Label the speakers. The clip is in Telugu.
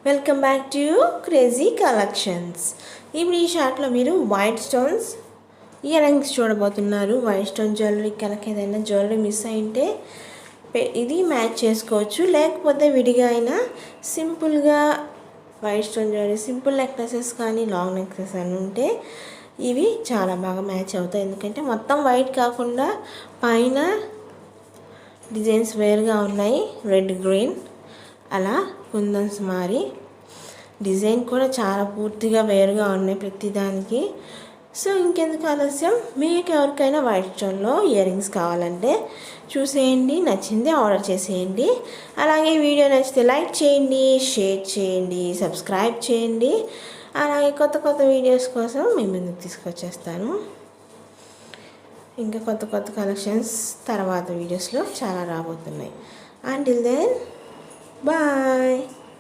Speaker 1: Welcome back to crazy collections. ఇప్పుడు ఈ షార్ట్లో మీరు వైట్ స్టోన్స్ ఇయర్ రింగ్స్ చూడబోతున్నారు. వైట్ స్టోన్ జ్యువెలరీ కనుక ఏదైనా జ్యువెలరీ మిస్ అయింటే ఇది మ్యాచ్ చేసుకోవచ్చు, లేకపోతే విడిగా అయినా సింపుల్గా white stone jewellery simple necklaces కానీ లాంగ్ నెక్లెస్ అని ఉంటే ఇవి చాలా బాగా మ్యాచ్ అవుతాయి. ఎందుకంటే మొత్తం వైట్ కాకుండా పైన డిజైన్స్ వేరుగా ఉన్నాయి, రెడ్ గ్రీన్ అలా కుందన్స్ మారి డిజైన్ కూడా చాలా పూర్తిగా వేరుగా ఉన్నాయి ప్రతిదానికి. సో ఇంకెందుకు ఆలస్యం, మీకు ఎవరికైనా వైట్ స్టోన్లో ఇయర్ రింగ్స్ కావాలంటే చూసేయండి, నచ్చింది ఆర్డర్ చేసేయండి. అలాగే వీడియో నచ్చితే లైక్ చేయండి, షేర్ చేయండి, సబ్స్క్రైబ్ చేయండి. అలాగే కొత్త కొత్త వీడియోస్ కోసం మీ ముందుకు తీసుకొచ్చేస్తాను. ఇంకా కొత్త కొత్త కలెక్షన్స్ తర్వాత వీడియోస్లో చాలా రాబోతున్నాయి. Until then bye.